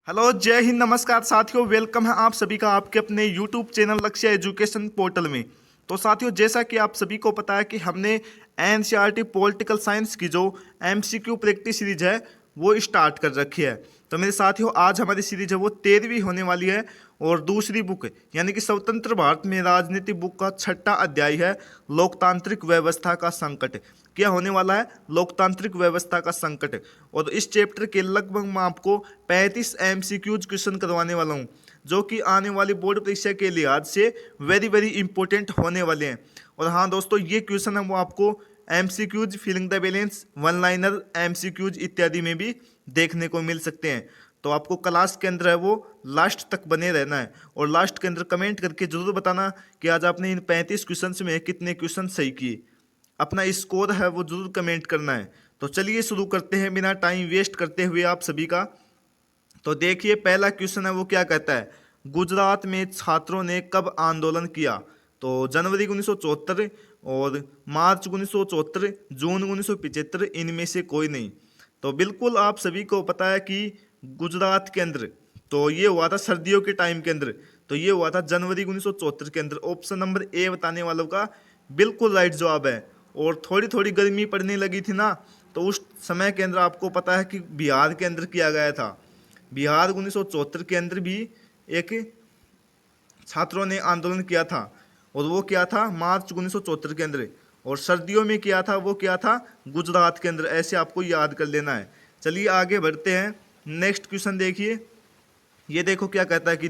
Hello, जय हिंद, नमस्कार साथियों। वेलकम है आप सभी का आपके अपने यूट्यूब चैनल लक्ष्य एजुकेशन पोर्टल में। तो साथियों, जैसा कि आप सभी को पता है कि हमने एनसीईआरटी पॉलिटिकल साइंस की जो एमसीक्यू प्रैक्टिस सीरीज है वो स्टार्ट कर रखी है। तो मेरे साथियों, आज हमारी सीरीज है वो 13वीं होने वाली है और दूसरी बुक यानी कि स्वतंत्र भारत में राजनीति बुक का छठा अध्याय है लोकतांत्रिक व्यवस्था का संकट। क्या होने वाला है? लोकतांत्रिक व्यवस्था का संकट। और इस चैप्टर के लगभग मैं आपको 35 एमसीक्यूज क्वेश्चन करवाने वाला हूँ, जो कि आने वाली बोर्ड परीक्षा के लिहाज से वेरी वेरी इंपॉर्टेंट होने वाले हैं। और हाँ दोस्तों, ये क्वेश्चन है वो आपको MCQs, filling the balance, one liner MCQs इत्यादि में भी देखने को मिल सकते हैं। तो आपको क्लास के अंदर है वो लास्ट तक बने रहना है और लास्ट के अंदर कमेंट करके जरूर बताना कि आज आपने इन 35 क्वेश्चन में कितने क्वेश्चन सही किए। अपना स्कोर है वो जरूर कमेंट करना है। तो चलिए शुरू करते हैं बिना टाइम वेस्ट करते हुए आप सभी का। तो देखिए, पहला क्वेश्चन है वो क्या कहता है, गुजरात में छात्रों ने कब आंदोलन किया? तो जनवरी 1974 और मार्च 1974, जून 1975, इनमें से कोई नहीं। तो बिल्कुल आप सभी को पता है कि गुजरात के अंदर तो ये हुआ था सर्दियों के टाइम के अंदर। तो ये हुआ था जनवरी 1974 के अंदर। ऑप्शन नंबर ए बताने वालों का बिल्कुल राइट जवाब है। और थोड़ी थोड़ी गर्मी पड़ने लगी थी ना, तो उस समय के अंदर आपको पता है कि बिहार के अंदर किया गया था। बिहार 1974 के अंदर भी एक छात्रों ने आंदोलन किया था और वो क्या था मार्च 1974 के अंदर। और सर्दियों में किया था वो क्या था गुजरात के अंदर। ऐसे आपको याद कर लेना है। चलिए आगे बढ़ते हैं। नेक्स्ट क्वेश्चन देखिए, ये देखो क्या कहता है कि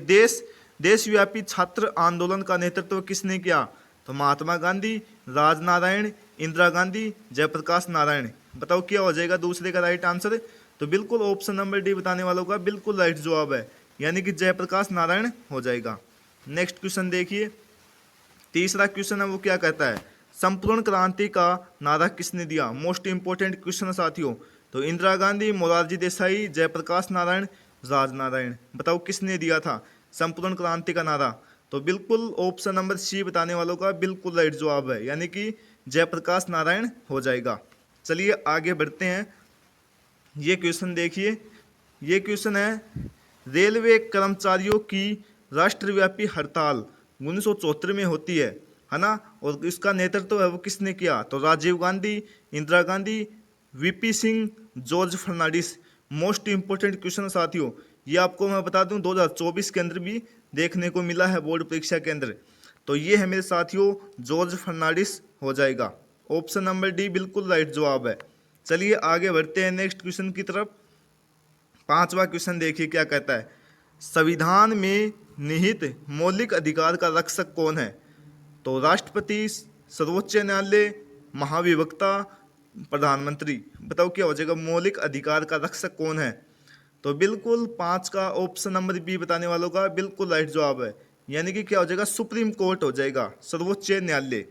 देशव्यापी छात्र आंदोलन का नेतृत्व किसने किया? तो महात्मा गांधी, राजनारायण, इंदिरा गांधी, जयप्रकाश नारायण। बताओ क्या हो जाएगा दूसरे का राइट आंसर? तो बिल्कुल ऑप्शन नंबर डी बताने वालों का बिल्कुल राइट जवाब है, यानी कि जयप्रकाश नारायण हो जाएगा। नेक्स्ट क्वेश्चन देखिए, तीसरा क्वेश्चन है वो क्या कहता है, संपूर्ण क्रांति का नारा किसने दिया? मोस्ट इंपोर्टेंट क्वेश्चन साथियों। तो इंदिरा गांधी, मोरारजी देसाई, जयप्रकाश नारायण, राजनारायण। बताओ किसने दिया था संपूर्ण क्रांति का नारा? तो बिल्कुल ऑप्शन नंबर सी बताने वालों का बिल्कुल राइट जवाब है, यानी कि जयप्रकाश नारायण हो जाएगा। चलिए आगे बढ़ते हैं। ये क्वेश्चन देखिए, ये क्वेश्चन है रेलवे कर्मचारियों की राष्ट्रव्यापी हड़ताल 1974 में होती है ना? और इसका नेतृत्व है वो किसने किया? तो Rajiv Gandhi, Indira Gandhi, VP Singh, George Fernandes. Most important question साथियों, ये आपको मैं बता दूं 2024 के अंदर भी देखने को मिला है बोर्ड परीक्षा के अंदर। तो ये है मेरे साथियों जॉर्ज फर्नांडिस हो जाएगा। ऑप्शन नंबर डी बिल्कुल राइट जवाब है। चलिए आगे बढ़ते हैं नेक्स्ट क्वेश्चन की तरफ। पांचवा क्वेश्चन देखिए क्या कहता है, संविधान में निहित मौलिक अधिकार का रक्षक कौन है? तो राष्ट्रपति, सर्वोच्च न्यायालय, महाधिवक्ता, प्रधानमंत्री। बताओ क्या हो जाएगा मौलिक अधिकार का रक्षक कौन है? तो बिल्कुल पांच का ऑप्शन नंबर बी बताने वालों का बिल्कुल राइट जवाब है, यानी कि क्या हो जाएगा सुप्रीम कोर्ट हो जाएगा, सर्वोच्च न्यायालय।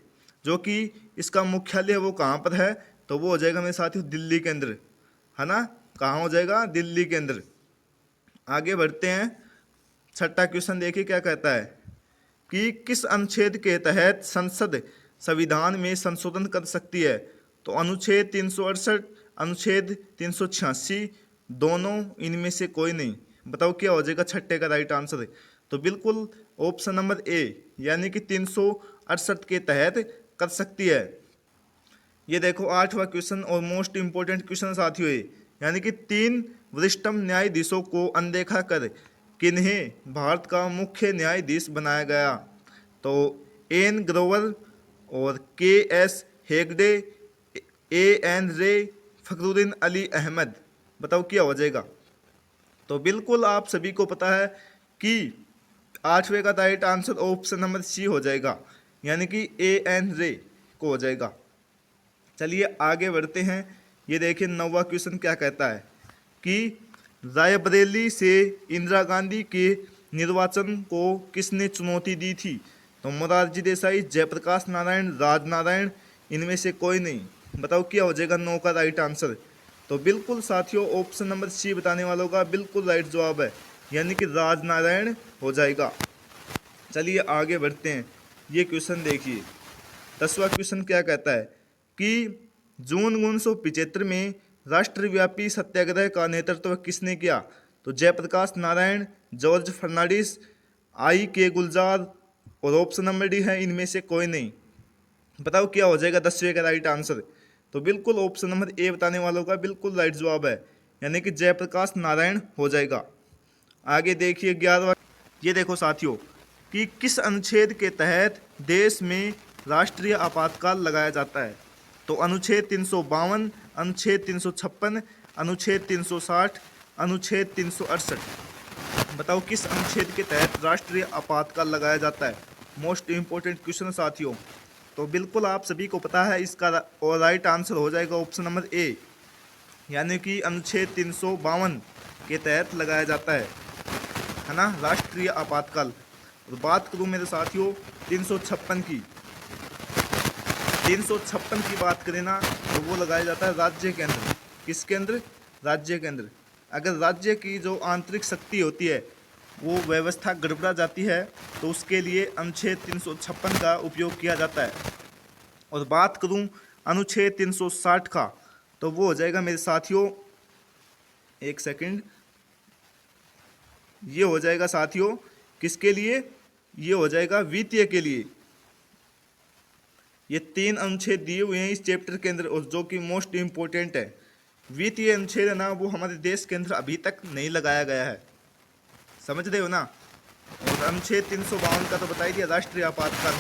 जो कि इसका मुख्यालय है वो कहाँ पर है? तो वो हो जाएगा मेरे साथियों दिल्ली के अंदर, है ना? कहाँ हो जाएगा? दिल्ली के अंदर। आगे बढ़ते हैं। छठा क्वेश्चन देखिए क्या कहता है कि किस अनुच्छेद के तहत संसद संविधान में संशोधन कर सकती है? तो अनुच्छेद 368, अनुच्छेद 386, दोनों, इनमें से कोई नहीं। बताओ क्या हो जाएगा छठे का राइट आंसर? तो बिल्कुल ऑप्शन नंबर ए, यानी कि 368 के तहत कर सकती है। ये देखो आठवां क्वेश्चन और मोस्ट इंपोर्टेंट क्वेश्चन साथियों है, यानी कि 3 वरिष्ठतम न्यायाधीशों को अनदेखा कर किन्हें भारत का मुख्य न्यायाधीश बनाया गया? तो एन ग्रोवर और के एस हेगडे, ए एन रे, फखरुद्दीन अली अहमद। बताओ क्या हो जाएगा? तो बिल्कुल आप सभी को पता है कि आठवें का right answer option number C हो जाएगा, यानी कि ए एन रे को हो जाएगा। चलिए आगे बढ़ते हैं। ये देखिए नौवां क्वेश्चन क्या कहता है कि रायबरेली से इंदिरा गांधी के निर्वाचन को किसने चुनौती दी थी? तो मोरारजी देसाई, जयप्रकाश नारायण, राजनारायण, इनमें से कोई नहीं। बताओ क्या हो जाएगा नौ का राइट आंसर? तो बिल्कुल साथियों ऑप्शन नंबर सी बताने वालों का बिल्कुल राइट जवाब है, यानी कि राजनारायण हो जाएगा। चलिए आगे बढ़ते हैं। ये क्वेश्चन देखिए, 10वां क्वेश्चन क्या कहता है कि जून 1975 में राष्ट्रव्यापी सत्याग्रह का नेतृत्व किसने किया? तो जयप्रकाश नारायण, जॉर्ज फर्नांडिस, आई के गुलजार और ऑप्शन नंबर डी है इनमें से कोई नहीं। बताओ क्या हो जाएगा 10वें का राइट आंसर। तो बिल्कुल ऑप्शन नंबर ए बताने वालों का बिल्कुल राइट जवाब है, यानी कि जयप्रकाश नारायण हो जाएगा। आगे देखिए 11वां, ये देखो साथियों कि किस अनुच्छेद के तहत देश में राष्ट्रीय आपातकाल लगाया जाता है। तो अनुच्छेद 352, अनुच्छेद 356, अनुच्छेद 360, अनुच्छेद 368। बताओ किस अनुच्छेद के तहत राष्ट्रीय आपातकाल लगाया जाता है। मोस्ट इंपोर्टेंट क्वेश्चन साथियों। तो बिल्कुल आप सभी को पता है इसका और राइट आंसर हो जाएगा ऑप्शन नंबर ए, यानी कि अनुच्छेद 352 के तहत लगाया जाता है ना राष्ट्रीय आपातकाल। और बात करूं मेरे साथियों 356 की, 356 की बात करें ना तो वो लगाया जाता है राज्य केंद्र। किस केंद्र? राज्य केंद्र। अगर राज्य की जो आंतरिक शक्ति होती है वो व्यवस्था गड़बड़ा जाती है तो उसके लिए अनुच्छेद 356 का उपयोग किया जाता है। और बात करूं अनुच्छेद 360 का तो वो हो जाएगा मेरे साथियों, एक सेकंड, ये हो जाएगा साथियों किसके लिए? ये हो जाएगा वित्तीय के लिए। ये 3 अनुच्छेद दिए हुए हैं इस चैप्टर के अंदर और जो कि मोस्ट इंपोर्टेंट है। वित्तीय अनुच्छेद है ना वो हमारे देश के अंदर अभी तक नहीं लगाया गया है, समझ रहे हो ना। और अनुच्छेद 352 का तो बता ही दिया राष्ट्रीय आपातकाल।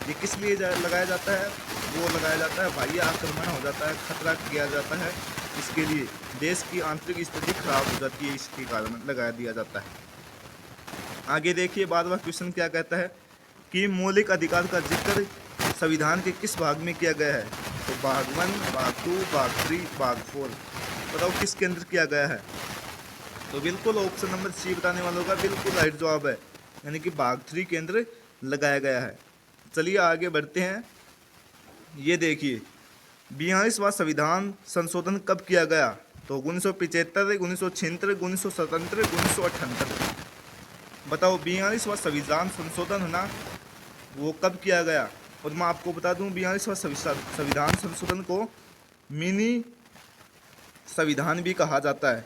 ये किस लिए लगाया जाता है? वो लगाया जाता है बाह्य आक्रमण हो जाता है, खतरा किया जाता है, इसके लिए देश की आंतरिक स्थिति खराब हो जाती है, इसके कारण लगा दिया जाता है। आगे देखिए 12वां क्वेश्चन क्या कहता है कि मौलिक अधिकार का जिक्र संविधान के किस भाग में किया गया है। तो भाग 1, भाग 2, भाग 3, भाग 4। बताओ किस के अंदर किया गया है। तो बिल्कुल ऑप्शन नंबर सी बताने वालों का बिल्कुल राइट जवाब है, यानी कि भाग 3 के अंदर लगाया गया है। चलिए आगे बढ़ते हैं। ये देखिए 42वां संविधान संशोधन कब किया गया। तो 1975, 1976, 1977, 1978। बताओ 42वां संविधान संशोधन है ना वो कब किया गया। और मैं आपको बता दूं 42वां संविधान संशोधन को मिनी संविधान भी कहा जाता है।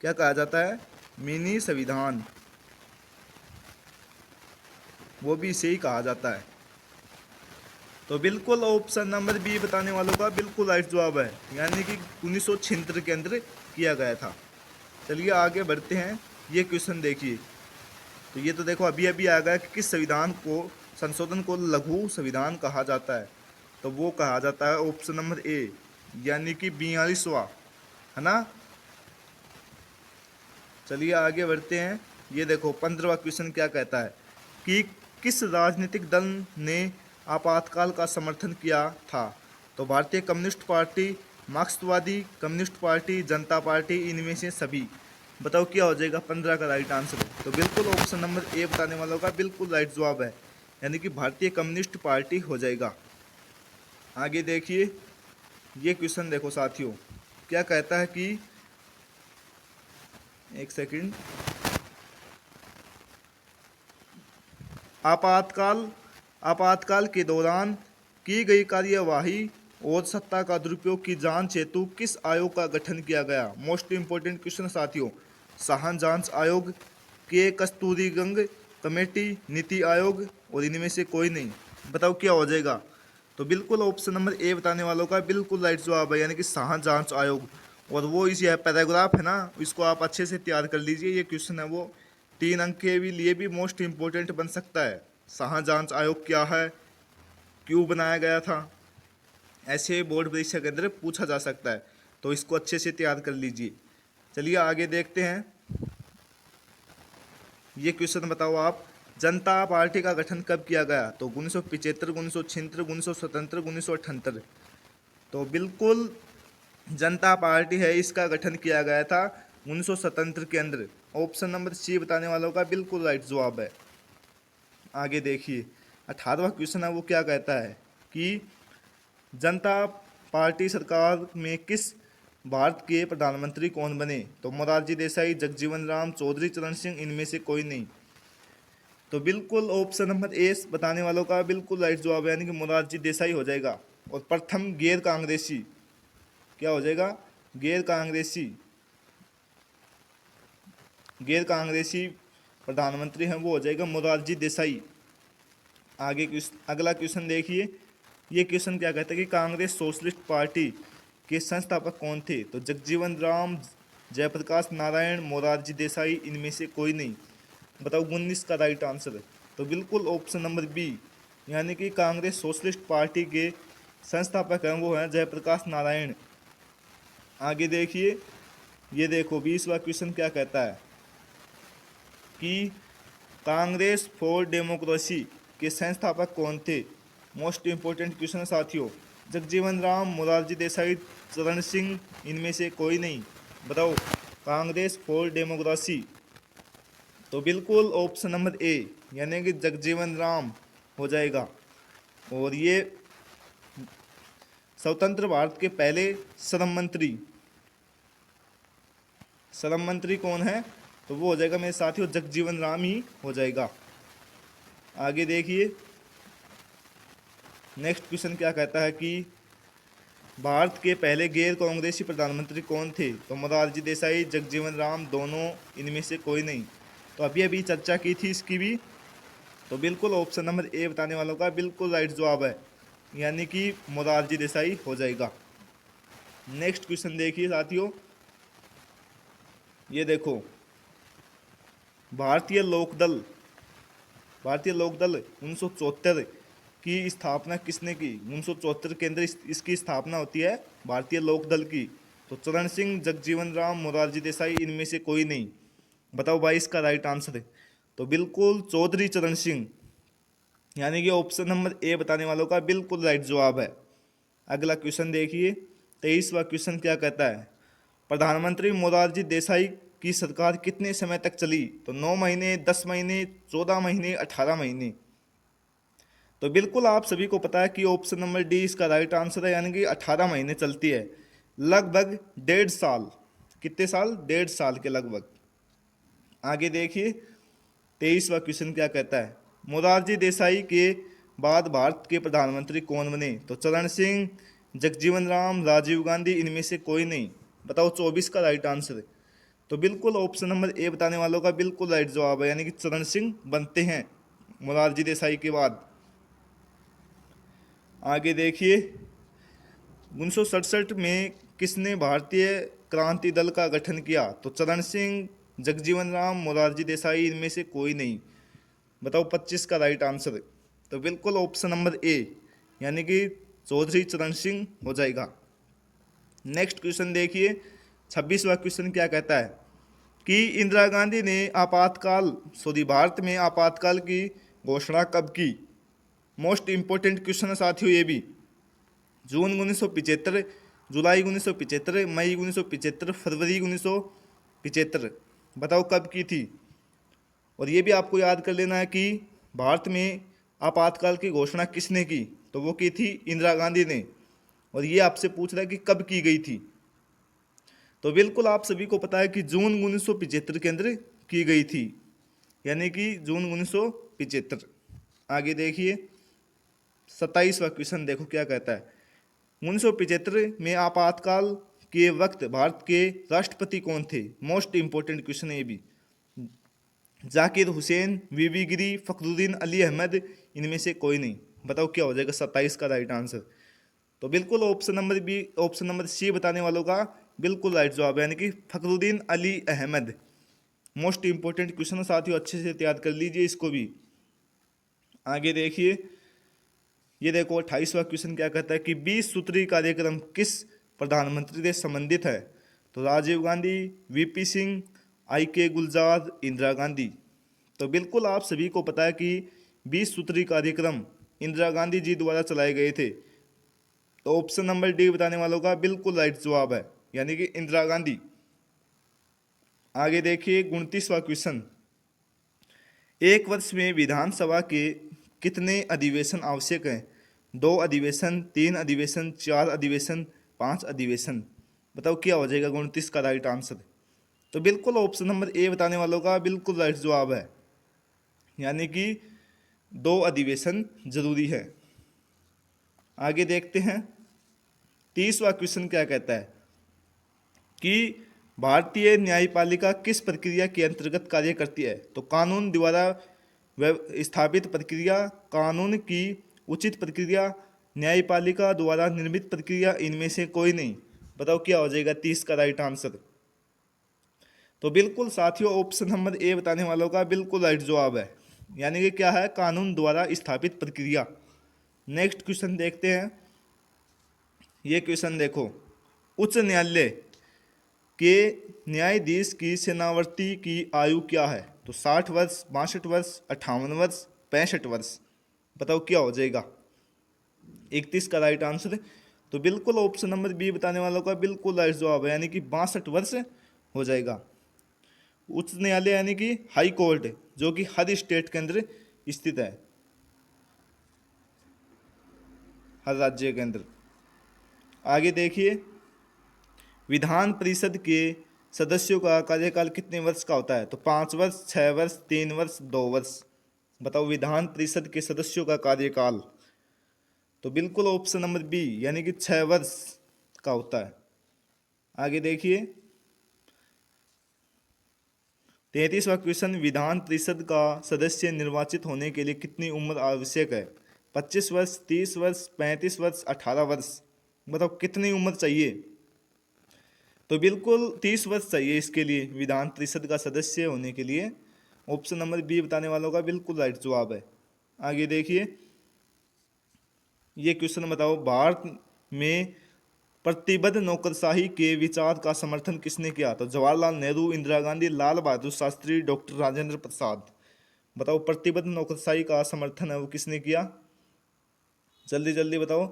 क्या कहा जाता है? मिनी संविधान, वो भी इसे ही कहा जाता है। तो बिल्कुल ऑप्शन नंबर बी बताने वालों का बिल्कुल राइट जवाब है, यानी कि 1976 के अंदर किया गया था। चलिए आगे बढ़ते हैं। ये क्वेश्चन देखिए, तो ये तो देखो अभी अभी आ गया कि किस संविधान को संशोधन को लघु संविधान कहा जाता है। तो वो कहा जाता है ऑप्शन नंबर ए, यानी कि 42वां, है ना। चलिए आगे बढ़ते हैं। ये देखो 15वां क्वेश्चन क्या कहता है कि किस राजनीतिक दल ने आपातकाल का समर्थन किया था। तो भारतीय कम्युनिस्ट पार्टी, मार्क्सवादी कम्युनिस्ट पार्टी, जनता पार्टी, इनमें से सभी। बताओ क्या हो जाएगा 15 का राइट आंसर। तो बिल्कुल ऑप्शन नंबर ए बताने वालों का बिल्कुल राइट जवाब है, यानी कि भारतीय कम्युनिस्ट पार्टी हो जाएगा। आगे देखिए ये क्वेश्चन देखो साथियों क्या कहता है कि, एक सेकंड, आपातकाल के दौरान की गई कार्यवाही और सत्ता का दुरुपयोग की जांच हेतु किस आयोग का गठन किया गया। मोस्ट इंपोर्टेंट क्वेश्चन साथियों। साहन जांच आयोग, के कस्तूरीरंगन कमेटी, नीति आयोग, और इनमें से कोई नहीं। बताओ क्या हो जाएगा। तो बिल्कुल ऑप्शन नंबर ए बताने वालों का बिल्कुल राइट जवाब है, यानी कि साहन जांच आयोग। और वो इस यह पैराग्राफ है ना इसको आप अच्छे से तैयार कर लीजिए। ये क्वेश्चन है वो 3 अंक के भी लिए भी मोस्ट इंपोर्टेंट बन सकता है। साहन जांच आयोग क्या है, क्यों बनाया गया था, ऐसे बोर्ड परीक्षा के अंदर पूछा जा सकता है, तो इसको अच्छे से तैयार कर लीजिए। चलिए आगे देखते हैं। ये क्वेश्चन बताओ आप, जनता पार्टी का गठन कब किया गया। तो 1975, 1976, 1977, 1978। तो बिल्कुल जनता पार्टी है इसका गठन किया गया था 1977 के अंदर। ऑप्शन नंबर सी बताने वालों का बिल्कुल राइट जवाब है। आगे देखिए 18वां क्वेश्चन है वो क्या कहता है कि जनता पार्टी सरकार में किस भारत के प्रधानमंत्री कौन बने। तो मोरारजी देसाई, जगजीवन राम, चौधरी चरण सिंह, इनमें से कोई नहीं। तो बिल्कुल ऑप्शन नंबर ए बताने वालों का बिल्कुल राइट जवाब है, यानी कि मोरारजी देसाई हो जाएगा। और प्रथम गैर कांग्रेसी क्या हो जाएगा, गैर कांग्रेसी। गैर कांग्रेसी प्रधानमंत्री हैं वो हो जाएगा मोरारजी देसाई। अगला क्वेश्चन देखिए, ये क्वेश्चन क्या कहता है कि कांग्रेस सोशलिस्ट पार्टी के संस्थापक कौन थे? तो जगजीवन राम, जयप्रकाश नारायण, मोरारजी देसाई, इनमें से कोई नहीं। बताओ 19 का राइट आंसर है। तो बिल्कुल ऑप्शन नंबर बी, यानी कि कांग्रेस सोशलिस्ट पार्टी के संस्थापक हैं वो हैं जयप्रकाश नारायण। आगे देखिए, ये देखो 20वां क्वेश्चन क्या कहता है कि कांग्रेस फॉर डेमोक्रेसी के संस्थापक कौन थे? मोस्ट इंपोर्टेंट क्वेश्चन है साथियों। जगजीवन राम, मोरारजी देसाई, चरण सिंह, इनमें से कोई नहीं। बताओ कांग्रेस फॉर डेमोक्रेसी। तो बिल्कुल ऑप्शन नंबर ए, यानी कि जगजीवन राम हो जाएगा। और ये स्वतंत्र भारत के पहले श्रम मंत्री कौन है? तो वो हो जाएगा मेरे साथियों जगजीवन राम ही हो जाएगा। आगे देखिए, नेक्स्ट क्वेश्चन क्या कहता है कि भारत के पहले गैर कांग्रेसी प्रधानमंत्री कौन थे? तो मोरारजी देसाई, जगजीवन राम, दोनों, इनमें से कोई नहीं। तो अभी चर्चा की थी इसकी भी। तो बिल्कुल ऑप्शन नंबर ए बताने वालों का बिल्कुल राइट जवाब है, यानी कि मोरारजी देसाई हो जाएगा। नेक्स्ट क्वेश्चन देखिए साथियों, ये देखो भारतीय लोकदल 1974 की स्थापना किसने की? 1974 के अंदर इसकी स्थापना होती है भारतीय लोकदल की। तो चरण सिंह, जगजीवन राम, मोरारजी देसाई, इनमें से कोई नहीं। बताओ 22 का राइट आंसर है। तो बिल्कुल चौधरी चरण सिंह, यानी कि ऑप्शन नंबर ए बताने वालों का बिल्कुल राइट जवाब है। अगला क्वेश्चन देखिए, 23वां क्वेश्चन क्या कहता है? प्रधानमंत्री मोरारजी देसाई की सरकार कितने समय तक चली? तो 9 महीने, 10 महीने, 14 महीने, 18 महीने। तो बिल्कुल आप सभी को पता है कि ऑप्शन नंबर डी इसका राइट आंसर है, यानी कि 18 महीने चलती है, लगभग 1.5 साल। कितने साल? 1.5 साल के लगभग। आगे देखिए, 23वां क्वेश्चन क्या कहता है? मोरारजी देसाई के बाद भारत के प्रधानमंत्री कौन बने? तो चरण सिंह, जगजीवन राम, राजीव गांधी, इनमें से कोई नहीं। बताओ 24 का राइट आंसर है। तो बिल्कुल ऑप्शन नंबर ए बताने वालों का बिल्कुल राइट जवाब है, यानी कि चरण सिंह बनते हैं मोरारजी देसाई के बाद। आगे देखिए, 1967 में किसने भारतीय क्रांति दल का गठन किया? तो चरण सिंह, जगजीवन राम, मोरारजी देसाई, इनमें से कोई नहीं। बताओ 25 का राइट आंसर है। तो बिल्कुल ऑप्शन नंबर ए, यानी कि चौधरी चरण सिंह हो जाएगा। नेक्स्ट क्वेश्चन देखिए, 26वां क्वेश्चन क्या कहता है कि इंदिरा गांधी ने भारत में आपातकाल की घोषणा कब की? मोस्ट इंपोर्टेंट क्वेश्चन है साथियों ये भी। जून 1975, जुलाई 1975, मई 1975, फरवरी 1975। बताओ कब की थी? और ये भी आपको याद कर लेना है कि भारत में आपातकाल की घोषणा किसने की? तो वो की थी इंदिरा गांधी ने। और ये आपसे पूछ रहा है कि कब की गई थी? तो बिल्कुल आप सभी को पता है कि जून 1975 के अंदर की गई थी, यानी कि जून 1975। आगे देखिए, 27वां क्वेश्चन देखो क्या कहता है? 1975 में आपातकाल के वक्त भारत के राष्ट्रपति कौन थे? मोस्ट इंपोर्टेंट क्वेश्चन है ये भी। जाकिर हुसैन, वीवी गिरी, फखरुद्दीन अली अहमद, इनमें से कोई नहीं। बताओ क्या हो जाएगा 27 का राइट आंसर? तो बिल्कुल option number B, option number C बताने वालों का बिल्कुल राइट जवाब है, यानी कि Fakhruddin Ali Ahmed. Most important question साथियों, अच्छे से याद कर लीजिए इसको भी। आगे देखिए, ये देखो 28वां क्वेश्चन क्या कहता है कि 20 सूत्री कार्यक्रम किस प्रधानमंत्री से संबंधित है? तो राजीव गांधी, वीपी सिंह, आई.के. गुलजार, इंदिरा गांधी। तो बिल्कुल आप सभी को पता है कि 20 सूत्री कार्यक्रम इंदिरा गांधी जी द्वारा चलाए गए थे। तो ऑप्शन नंबर डी बताने वालों का बिल्कुल राइट जवाब है, यानी कि इंदिरा गांधी। आगे देखिए 29वां क्वेश्चन, एक वर्ष में विधानसभा के कितने अधिवेशन आवश्यक हैं? 2 अधिवेशन, 3 अधिवेशन, 4 अधिवेशन, 5 अधिवेशन। बताओ क्या हो जाएगा 29 का राइट आंसर? तो बिल्कुल ऑप्शन नंबर ए बताने वालों का बिल्कुल राइट जवाब है, यानी कि 2 अधिवेशन जरूरी है। आगे देखते हैं 30वां क्वेश्चन क्या कहता है कि भारतीय न्यायपालिका किस प्रक्रिया के अंतर्गत कार्य करती है? तो कानून द्वारा स्थापित प्रक्रिया, कानून की उचित प्रक्रिया, न्यायपालिका द्वारा निर्मित प्रक्रिया, इनमें से कोई नहीं। बताओ क्या हो जाएगा 30 का राइट आंसर? तो बिल्कुल साथियों ऑप्शन नंबर ए बताने वालों का बिल्कुल राइट जवाब है, यानी कि क्या है, कानून द्वारा स्थापित प्रक्रिया। नेक्स्ट क्वेश्चन देखते हैं। ये क्वेश्चन देखो, उच्च न्यायालय के न्यायाधीश की सेनावर्ती की आयु क्या है? तो 60 वर्ष, 62 वर्ष, 58 वर्ष, 65 वर्ष। बताओ क्या हो जाएगा? 31 का राइट आंसर। तो बिल्कुल ऑप्शन नंबर बी बताने वालों का बिल्कुल राइट जवाब है, यानी कि 62 वर्ष हो जाएगा। उच्च न्यायालय यानी कि हाई कोर्ट, जो कि हर स्टेट के अंदर स्थित है, हर राज्य के अंदर। आगे देखिए, विधान परिषद के सदस्यों का कार्यकाल कितने वर्ष का होता है? तो 5 वर्ष, 6 वर्ष, 3 वर्ष, 2 वर्ष। बताओ विधान परिषद के सदस्यों का कार्यकाल। तो बिल्कुल ऑप्शन नंबर बी, यानी कि 6 वर्ष का होता है। आगे देखिए, 33वां क्वेश्चन, विधान परिषद का सदस्य निर्वाचित होने के लिए कितनी उम्र आवश्यक है? 25 वर्ष, 30 वर्ष, 35 वर्ष, 18 वर्ष। बताओ कितनी उम्र चाहिए? तो बिल्कुल 30 वर्ष चाहिए इसके लिए, विधान परिषद का सदस्य होने के लिए। ऑप्शन नंबर बी बताने वालों का बिल्कुल राइट जवाब है। आगे देखिए, ये क्वेश्चन बताओ, भारत में प्रतिबद्ध नौकरशाही के विचार का समर्थन किसने किया? तो जवाहरलाल नेहरू, इंदिरा गांधी, लाल बहादुर शास्त्री, डॉक्टर राजेंद्र प्रसाद। बताओ प्रतिबद्ध नौकरशाही का समर्थन है वो किसने किया? जल्दी जल्दी बताओ।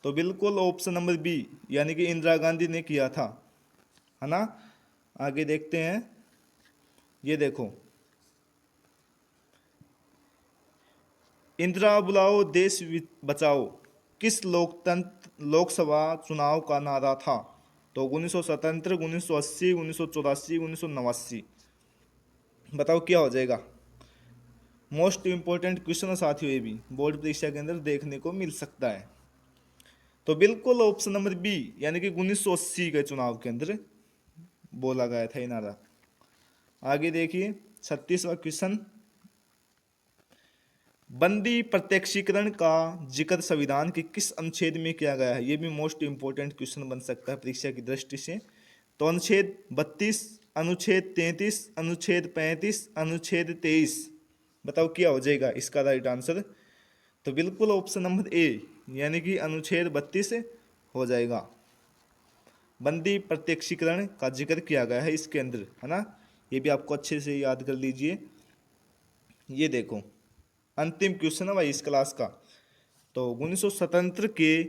तो बिल्कुल ऑप्शन नंबर बी, यानी कि इंदिरा गांधी ने किया था, है ना। आगे देखते हैं, ये देखो, इंदिरा बुलाओ देश बचाओ किस लोकसभा चुनाव का नारा था? तो 1977, 1980, 1984, 1989। बताओ क्या हो जाएगा? मोस्ट इंपॉर्टेंट क्वेश्चन साथियों, ये भी बोर्ड परीक्षा के अंदर देखने को मिल सकता है। तो बिल्कुल ऑप्शन नंबर बी, यानी कि 1980 के चुनाव के अंदर बोला गया था ये नारा। आगे देखिए, 36वां क्वेश्चन, बंदी प्रत्यक्षीकरण का जिक्र संविधान के किस अनुच्छेद में किया गया है? ये भी मोस्ट इंपोर्टेंट क्वेश्चन बन सकता है परीक्षा की दृष्टि से। तो अनुच्छेद 32, अनुच्छेद 33, अनुच्छेद 35, अनुच्छेद 23। बताओ क्या हो जाएगा इसका राइट आंसर? तो बिल्कुल ऑप्शन नंबर ए, यानी कि अनुच्छेद 32 हो जाएगा। बंदी प्रत्यक्षीकरण का जिक्र किया गया है इसके अंदर, है ना। ये भी आपको अच्छे से याद कर लीजिए। ये देखो, अंतिम क्वेश्चन है भाई इस क्लास का। तो 1977 के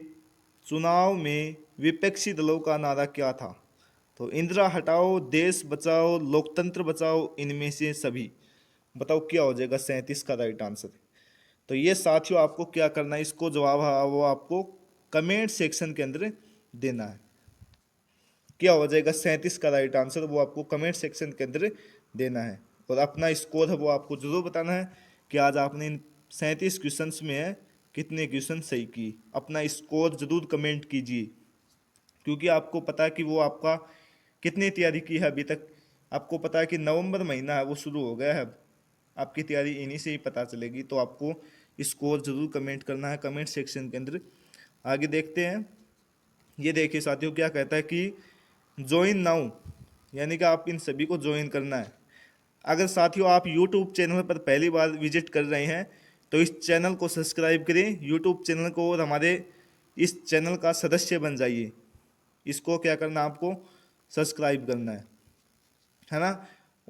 चुनाव में विपक्षी दलों का नारा क्या था? तो इंदिरा हटाओ, देश बचाओ, लोकतंत्र बचाओ, इनमें से सभी। बताओ क्या हो जाएगा 37 का राइट आंसर? तो ये साथियों आपको क्या करना है, इसको जवाब वो आपको कमेंट सेक्शन के अंदर देना है। क्या हो जाएगा 37 का राइट आंसर, वो आपको कमेंट सेक्शन के अंदर देना है। और अपना स्कोर है वो आपको जरूर बताना है कि आज आपने इन 37 क्वेश्चन में कितने क्वेश्चन सही किए। अपना स्कोर जरूर कमेंट कीजिए, क्योंकि आपको पता है कि वो आपका कितनी तैयारी की है अभी तक। आपको पता है कि नवंबर महीना है वो शुरू हो गया है, आपकी तैयारी इन्हीं से ही पता चलेगी। तो आपको स्कोर जरूर कमेंट करना है कमेंट सेक्शन के अंदर। आगे देखते हैं, ये देखिए साथियों क्या कहता है कि ज्वाइन नाउ, यानी कि आप इन सभी को ज्वाइन करना है। अगर साथियों आप YouTube चैनल पर पहली बार विजिट कर रहे हैं तो इस चैनल को सब्सक्राइब करें, YouTube चैनल को, और हमारे इस चैनल का सदस्य बन जाइए। इसको क्या करना, आपको सब्सक्राइब करना है ना।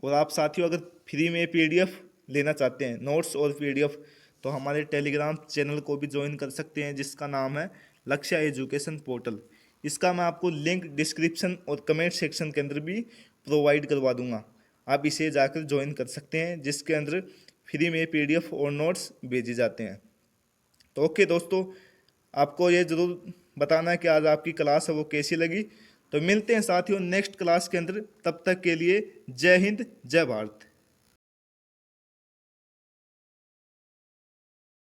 और आप साथियों अगर फ्री में PDF लेना चाहते हैं, नोट्स और PDF, तो हमारे टेलीग्राम चैनल को भी ज्वाइन कर सकते हैं, जिसका नाम है लक्ष्य एजुकेशन पोर्टल। इसका मैं आपको लिंक डिस्क्रिप्शन और कमेंट सेक्शन के अंदर भी प्रोवाइड करवा दूंगा। आप इसे जाकर ज्वाइन कर सकते हैं, जिसके अंदर फ्री में PDF और नोट्स भेजे जाते हैं। तो ओके दोस्तों, आपको ये ज़रूर बताना है कि आज आपकी क्लास है वो कैसी लगी। तो मिलते हैं साथियों नेक्स्ट क्लास के अंदर, तब तक के लिए जय हिंद, जय भारत।